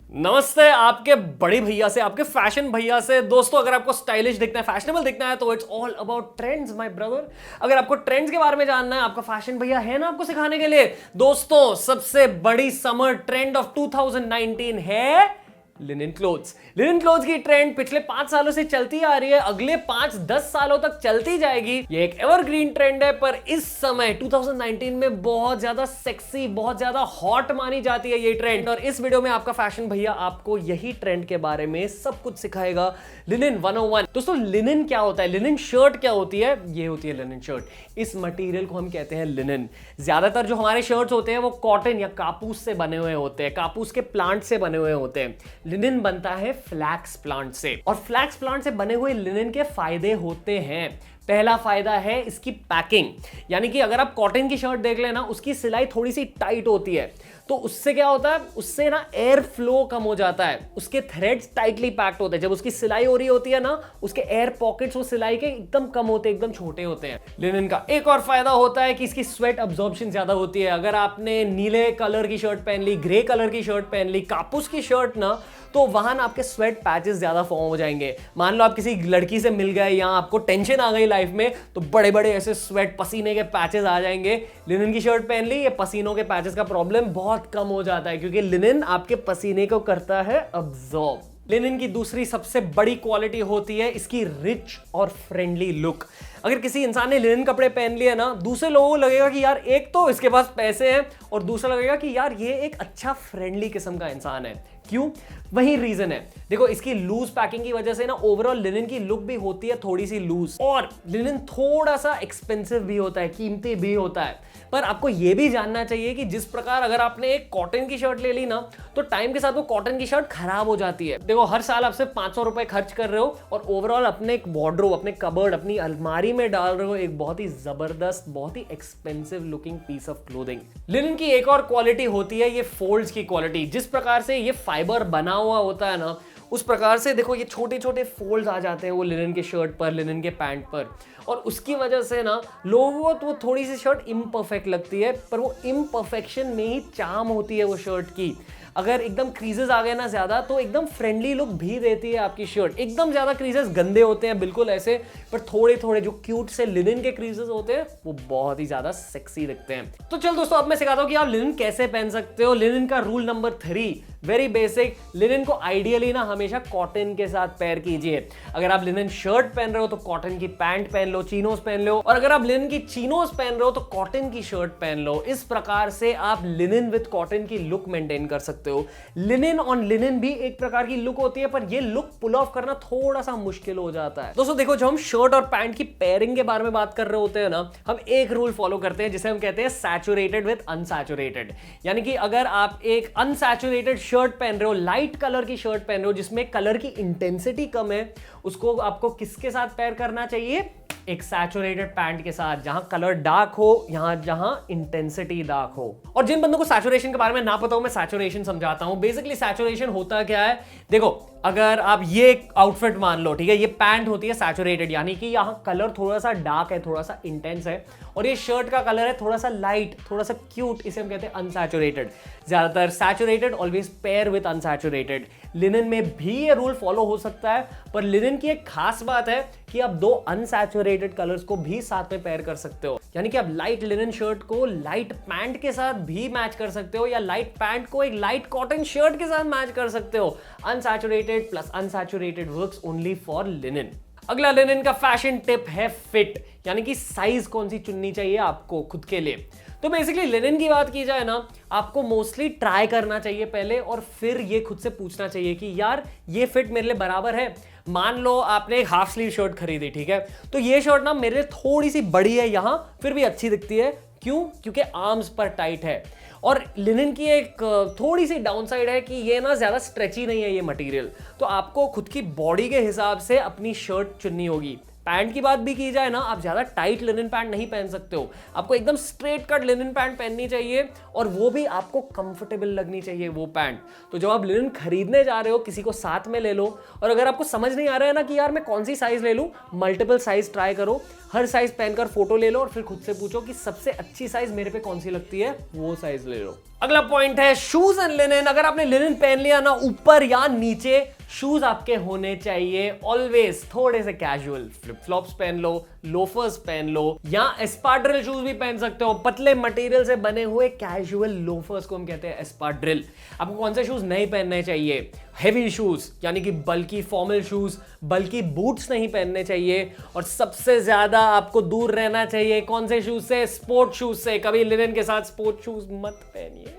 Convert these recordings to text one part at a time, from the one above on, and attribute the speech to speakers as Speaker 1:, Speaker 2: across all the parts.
Speaker 1: नमस्ते आपके बड़े भैया से, आपके फैशन भैया से। दोस्तों, अगर आपको स्टाइलिश दिखना है, फैशनेबल दिखना है, तो it's all about trends my brother. अगर आपको ट्रेंड्स के बारे में जानना है, आपका फैशन भैया है ना आपको सिखाने के लिए। दोस्तों, सबसे बड़ी समर ट्रेंड ऑफ 2019 है लिनन क्लोथ्स। लिनन क्लोथ्स की ट्रेंड पिछले 5 सालों से चलती आ रही है, अगले 5-10 सालों तक चलती जाएगी। ये एक एवरग्रीन ट्रेंड है, पर इस समय 2019 में बहुत ज्यादा सेक्सी, बहुत ज्यादा हॉट मानी जाती है ये ट्रेंड। और इस वीडियो में आपका फैशन भैया आपको यही ट्रेंड के बारे में सब कुछ सिखाएगा। लिनन 101। दोस्तों, लिनन क्या होता है? लिनन शर्ट क्या होती है? ये होती है लिनन शर्ट। इस मटेरियल को हम कहते हैं लिनन। ज्यादातर जो हमारे शर्ट्स होते हैं वो कॉटन या कापूस से बने हुए होते हैं, कापूस के प्लांट से बने हुए होते हैं। लिनन बनता है फ्लैक्स प्लांट से, और फ्लैक्स प्लांट से बने हुए लिनन के फायदे होते हैं। पहला फायदा है इसकी पैकिंग, यानी कि अगर आप कॉटन की शर्ट देख लेना, उसकी सिलाई थोड़ी सी टाइट होती है, तो उससे क्या होता है, उससे ना एयर फ्लो कम हो जाता है, उसके थ्रेड्स टाइटली पैक्ड होते हैं। जब उसकी सिलाई हो रही होती है ना, उसके एयर पॉकेट्स वो सिलाई के एकदम कम होते हैं, एकदम छोटे होते हैं। लिनन का एक और फायदा होता है कि इसकी स्वेट अब्जॉर्प्शन ज्यादा होती है। अगर आपने नीले कलर की शर्ट पहन ली, ग्रे कलर की शर्ट पहन ली, कापूस की शर्ट ना, तो वहां ना आपके स्वेट पैचेस ज्यादा फॉर्म हो जाएंगे। मान लो आप किसी लड़की से मिल गए या आपको टेंशन आ गई लाइफ में, तो बड़े बड़े ऐसे स्वेट पसीने के पैचेस आ जाएंगे। लिनन की शर्ट पहन ली, ये पसीनों के पैचेस का प्रॉब्लम बहुत कम हो जाता है, क्योंकि लिनन आपके पसीने को करता है अब्सॉर्ब। लिनन की दूसरी सबसे बड़ी क्वालिटी होती है इसकी रिच और फ्रेंडली लुक। अगर किसी इंसान ने लिनन कपड़े पहन लिए ना, दूसरे लोगों को लगेगा कि यार एक तो इसके पास पैसे हैं, और दूसरा लगेगा कि यार ये एक अच्छा फ्रेंडली किस्म का इंसान है। क्यों? वही रीजन है। देखो, इसकी लूज पैकिंग की वजह से ना ओवरऑल लिनन की लुक भी होती है थोड़ी सी लूज, और लिनन थोड़ा सा एक्सपेंसिव भी होता है, कीमती भी होता है। पर आपको यह भी जानना चाहिए कि जिस प्रकार अगर आपने एक कॉटन की शर्ट ले ली ना, तो टाइम के साथ वो कॉटन की शर्ट खराब हो जाती है। देखो, हर साल आप सिर्फ 500 रुपए खर्च कर रहे हो, और ओवरऑल अपने एक वार्डरोब, अपने कबर्ड, अपनी अलमारी में डाल रहे हो एक बहुत ही जबरदस्त, बहुत ही expensive looking piece of clothing. Linen की एक और क्वालिटी होती है ये फोल्ड्स की क्वालिटी। जिस प्रकार से ये फाइबर बना हुआ होता है ना, उस प्रकार से देखो ये छोटे छोटे फोल्ड्स आ जाते हैं वो लिनन के शर्ट पर, लिनन के पैंट पर, और उसकी वजह से ना लोगों को तो वो थोड़ी सी शर्ट इम्परफेक्ट लगती है, पर वो इम्परफेक्शन में ही चार्म होती है वो शर्ट की। अगर एकदम क्रीजेस आ गए ना ज्यादा, तो एकदम फ्रेंडली लुक भी देती है आपकी शर्ट। एकदम ज्यादा क्रीजेस गंदे होते हैं बिल्कुल ऐसे, पर थोड़े थोड़े जो क्यूट से लिनन के क्रीजेस होते हैं वो बहुत ही ज्यादा सेक्सी दिखते हैं। तो चल दोस्तों, अब मैं सिखाता हूं कि आप लिनन कैसे पहन सकते हो। लिनन का rule number 3, very basic. Linen को आइडियली ना हमेशा कॉटन के साथ पेयर कीजिए। अगर आप लिनन शर्ट पहन रहे हो तो कॉटन की पैंट पहन लो, चीनोस पहन लो, और अगर आप लिनन की चीनोस पहन रहे हो तो कॉटन की शर्ट पहन लो। इस प्रकार से आप लिनन विद कॉटन की लुक मेंटेन कर सकते हो। लिनन ऑन लिनन भी एक प्रकार की लुक होती है, पर ये लुक पुल ऑफ करना थोड़ा सा मुश्किल हो जाता है। दोस्तों देखो, जब हम शर्ट और पैंट की पेयरिंग के बारे में बात कर रहे होते हैं ना, हम एक रूल फॉलो करते हैं जिसे हम कहते हैं सैचुरेटेड विद अनसैचुरेटेड। यानी कि अगर आप एक अनसैचुरेटेड शर्ट पहन रहे हो, लाइट कलर की शर्ट पहन रहे हो जिसमें कलर की इंटेंसिटी कम है, उसको आपको किसके साथ पेयर करना चाहिए? एक सैचुरेटेड पैंट के साथ, जहां कलर डार्क हो, जहां इंटेंसिटी डार्क हो। और जिन बंदों को सैचुरेशन के बारे में ना पता हो, मैं सैचुरेशन समझाता हूं। बेसिकली सैचुरेशन होता क्या है, देखो, अगर आप ये आउटफिट मान लो, ठीक है, ये पैंट होती है सैचुरेटेड, यानी कि यहां कलर थोड़ा सा डार्क है, थोड़ा सा इंटेंस है, और ये शर्ट का कलर है थोड़ा सा लाइट, थोड़ा सा क्यूट, इसे हम कहते हैं अनसैचुरेटेड। ज्यादातर saturated always pair with unsaturated. Linen में भी ये रूल फॉलो हो सकता है, पर लिनन की एक खास बात है कि आप 2 अनसैचुरेटेड कलर्स को भी साथ में पेयर कर सकते हो। यानी कि आप लाइट लिनन शर्ट को लाइट पैंट के साथ भी मैच कर सकते हो, या लाइट पैंट को एक लाइट कॉटन शर्ट के साथ मैच कर सकते हो। Unsaturated plus unsaturated works only for linen. अगला लिनन का फैशन टिप है फिट, यानी कि साइज कौन सी चुननी चाहिए आपको खुद के लिए। तो बेसिकली लिनन की बात की जाए ना, आपको मोस्टली ट्राई करना चाहिए पहले, और फिर ये खुद से पूछना चाहिए कि यार ये फिट मेरे लिए बराबर है। मान लो आपने एक हाफ स्लीव शर्ट खरीदी, ठीक है, तो ये शर्ट ना मेरे लिए थोड़ी सी बड़ी है यहां, फिर भी अच्छी दिखती है। क्यों? क्योंकि आर्म्स पर टाइट है। और लिनन की एक थोड़ी सी डाउनसाइड है कि ये ना ज्यादा स्ट्रेची नहीं है ये मटेरियल, तो आपको खुद की बॉडी के हिसाब से अपनी शर्ट चुननी होगी। पैंट की बात भी की जाए ना, आप ज्यादा टाइट लिनन पैंट नहीं पहन सकते हो, आपको एकदम स्ट्रेट कट लिनन पैंट पहननी चाहिए, और वो भी आपको कंफर्टेबल लगनी चाहिए वो पैंट। तो जब आप लिनन खरीदने जा रहे हो, किसी को साथ में ले लो, और अगर आपको समझ नहीं आ रहा है ना कि यार मैं कौन सी साइज ले लूं, मल्टीपल साइज ट्राई करो, हर साइज पहनकर फोटो ले लो, और फिर खुद से पूछो कि सबसे अच्छी साइज मेरे पे कौन सी लगती है, वो साइज ले लो। अगला पॉइंट है शूज एंड लिनन। अगर आपने लिनन पहन लिया ना, ऊपर या नीचे शूज आपके होने चाहिए ऑलवेज थोड़े से कैजुअल। फ्लिप फ्लॉप्स पहन लो, लोफर्स पहन लो, या एस्पाड्रिल शूज भी पहन सकते हो। पतले मटेरियल से बने हुए कैजुअल लोफर्स को हम कहते हैं एस्पाड्रिल। आपको कौन से शूज नहीं पहनने चाहिए? हेवी शूज यानी कि बल्कि फॉर्मल शूज, बल्कि बूट्स नहीं पहनने चाहिए। और सबसे ज्यादा आपको दूर रहना चाहिए कौन से शूज से? स्पोर्ट शूज से। कभी लिनन के साथ स्पोर्ट शूज मत पहनिए।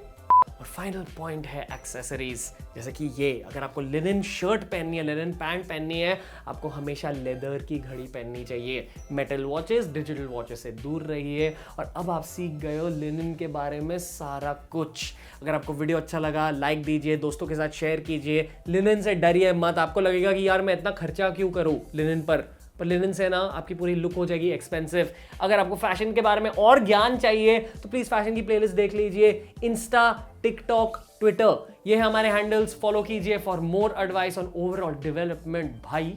Speaker 1: और फाइनल पॉइंट है एक्सेसरीज, जैसे कि ये, अगर आपको लिनन शर्ट पहननी है, लिनन पैंट पहननी है, आपको हमेशा लेदर की घड़ी पहननी चाहिए। मेटल वॉचेस, डिजिटल वॉचेस से दूर रहिए। और अब आप सीख गए हो लिनन के बारे में सारा कुछ। अगर आपको वीडियो अच्छा लगा लाइक दीजिए, दोस्तों के साथ शेयर कीजिए। लिनन से डरिए मत। आपको लगेगा कि यार मैं इतना खर्चा क्यों करूं लिनन पर लिनन से ना आपकी पूरी लुक हो जाएगी एक्सपेंसिव। अगर आपको फैशन के बारे में और ज्ञान चाहिए तो प्लीज फैशन की प्लेलिस्ट देख लीजिए। इंस्टा, टिकटॉक, ट्विटर, ये है हमारे हैंडल्स, फॉलो कीजिए for more advice on overall development भाई।